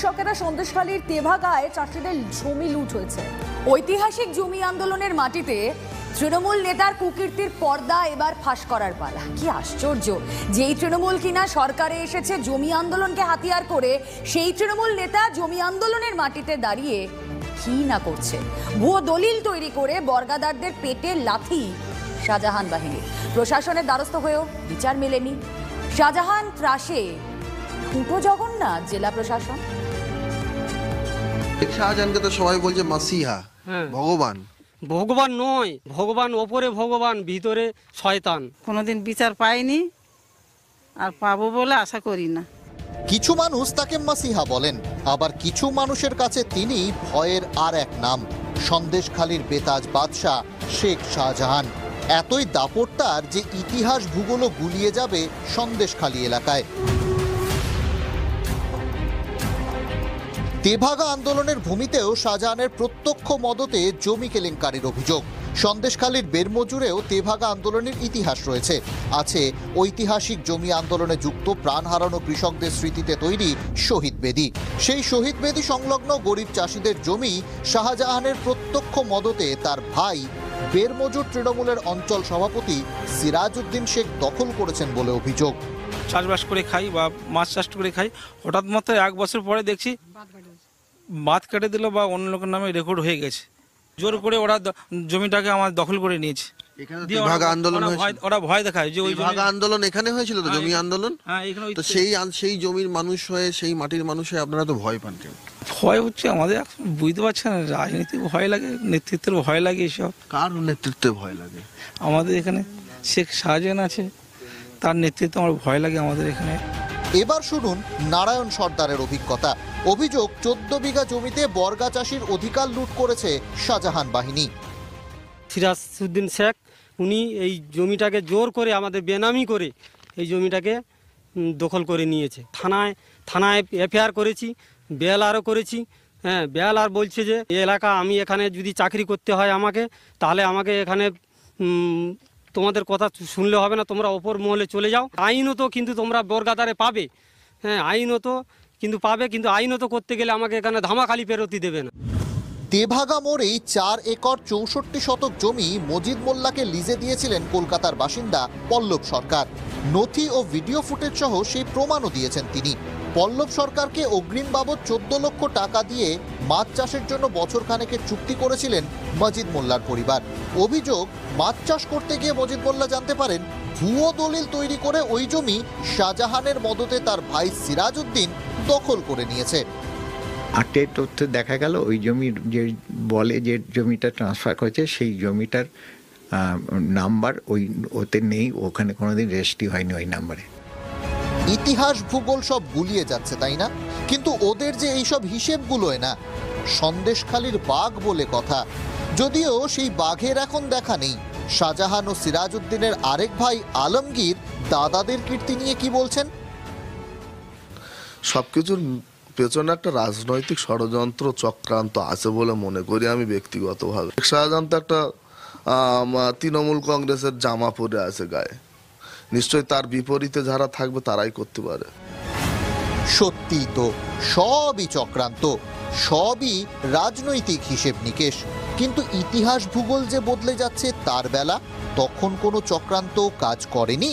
কৃষকেরা সন্দেশখালীর তেভাগায় চাষিদের জমি লুট হয়েছে। ঐতিহাসিক জমি আন্দোলনের মাটিতে তৃণমূল নেতার কুকীর্তির পর্দা এবার ফাঁস করার পালা। কি আশ্চর্য, যেই তৃণমূল কিনা সরকারে এসেছে জমি আন্দোলনকে হাতিয়ার করে, সেই তৃণমূল নেতা জমি আন্দোলনের মাটিতে দাঁড়িয়ে কি না করছে। ভুয়ো দলিল তৈরি করে বর্গাদারদের পেটে লাথি শাহজাহান বাহিনী। প্রশাসনের দ্বারস্থ হয়েও বিচার মেলেনি। শাহজাহান ত্রাসে ঠুঁটো জগন্নাথ জেলা প্রশাসন। শাহজাহানকে তো সবাই বলছে মাসিহা, ভগবান। ভগবান নয়, ভগবান ওপরে ভগবান, ভিতরে শয়তান। কোনোদিন বিচার পাইনি আর পাবো বলে আশা করি না। কিছু মানুষ তাকে মাসিহা বলেন, আবার কিছু মানুষের কাছে তিনি ভয়ের আর এক নাম, সন্দেশখালীর বেতাজ বাদশাহ শেখ শাহজাহান। এতই দাপট তার যে ইতিহাস ভূগোলও গুলিয়ে যাবে সন্দেশখালী এলাকায়। তেভাগা আন্দোলনের ভূমিতেও শাহজাহানের প্রত্যক্ষ মদতে জমি কেলেঙ্কারির অভিযোগ। সন্দেশখালীর বেরমজুরেও তেভাগা আন্দোলনের ইতিহাস রয়েছে। আছে ঐতিহাসিক জমি আন্দোলনে যুক্ত প্রাণ হারানো কৃষকদের স্মৃতিতে তৈরি শহীদ বেদি। সেই শহীদ বেদি সংলগ্ন গরিব চাষিদের জমি শাহজাহানের প্রত্যক্ষ মদতে তার ভাই বেরমজুর তৃণমূলের অঞ্চল সভাপতি সিরাজউদ্দিন শেখ দখল করেছেন বলে অভিযোগ। চাষবাস করে খাই বা মাছ চাষ করে খাই, হঠাৎ মাত্র 1 বছর পরে দেখছি বাদ কেটে দিল বা অন্য লোকের নামে রেকর্ড হয়ে গেছে। জোর করে ওরা জমিটাকে আমার দখল করে নিয়েছে। ওরা ভয় দেখায় যে ওই আন্দোলন এখানে হয়েছিল, তো জমি আন্দোলন। তো সেই জমির মানুষ হয়ে, সেই মাটির মানুষ হয়ে আপনারা তো ভয় পান কেন? ভয় হচ্ছে আমাদের, বুঝতে পারছেন, রাজনীতি ভয় লাগে, নেতৃত্বের ভয় লাগে। এসব কার নেতৃত্বে ভয় লাগে? আমাদের এখানে শেখ শাহজাহান আছে, তার নেতৃত্বে আমার ভয় লাগে আমাদের এখানে। এবার শুনুন নারায়ণ সর্দারের অভিজ্ঞতা। অভিযোগ 14 বিঘা জমিতে বর্গা চাষির অধিকার লুট করেছে শাহজাহান বাহিনী। সিরাজউদ্দিন শেখ উনি এই জমিটাকে জোর করে আমাদের বেনামি করে এই জমিটাকে দখল করে নিয়েছে। থানায় এফআইআর করেছি, বেএলআরও করেছি। হ্যাঁ, বেএলআর বলছে যে এই এলাকা, আমি এখানে যদি চাকরি করতে হয় আমাকে, তাহলে আমাকে এখানে তোমাদের কথা শুনলে হবে না, তোমরা ওপর মহলে চলে যাও। আইনত কিন্তু তোমরা বর্গাদারে পাবে, হ্যাঁ আইনত কিন্তু পাবে, কিন্তু আইনত করতে গেলে আমাকে এখানে ধামাখালি পেরোতে দেবে না। তেভাগা মোড়েই 4 একর 64 শতক জমি মজিদ মোল্লাকে লিজে দিয়েছিলেন কলকাতার বাসিন্দা পল্লব সরকার। নথি ও ভিডিও ফুটেজ সহ সেই প্রমাণও দিয়েছেন তিনি। পল্লব সরকারকে অগ্রিম বাবদ 14 লক্ষ টাকা দিয়ে মাছ চাষের জন্য বছর খানেকের চুক্তি করেছিলেন মজিদ মোল্লার পরিবার। অভিযোগ, মাছ চাষ করতে গিয়ে মজিদ মোল্লা জানতে পারেন ভুয়ো দলিল তৈরি করে ওই জমি শাহজাহানের মদতে তার ভাই সিরাজউদ্দিন দখল করে নিয়েছে। আটের তথ্য দেখা গেল ওই জমির যে বলে যে জমিটা ট্রান্সফার করেছে সেই জমিটার নাম্বার ওতে নেই, ওখানে কোনোদিন রেজিস্ট্রি হয়নি ওই নাম্বারে। ইতিহাস ভূগোল সব গুলিয়ে যাচ্ছে, তাই না? কিন্তু ওদের যে এইসব হিসেবগুলোয় না, সন্দেশখালীর বাঘ বলে কথা। যদিও সেই বাঘের এখন দেখা নেই। শাহজাহান ও সিরাজউদ্দিনের আরেক ভাই আলমগীর দাদাদের কীর্তি নিয়ে কি বলছেন? সবকিছুর পেছনে একটা রাজনৈতিক ষড়যন্ত্র চক্রান্ত আছে বলে মনে করি আমি ব্যক্তিগতভাবে। শাহজাহান তো একটা তৃণমূল কংগ্রেসের জামা পরে আছে গায়ে, নিশ্চয়ই তার বিপরীতে যারা থাকবে তারাই করতে পারে। সত্যি তো, সবই চক্রান্ত, সবই রাজনৈতিক হিসেব নিকেশ। কিন্তু ইতিহাস ভূগোল যে বদলে যাচ্ছে তার বেলা, তখন কোনো চক্রান্ত কাজ করেনি।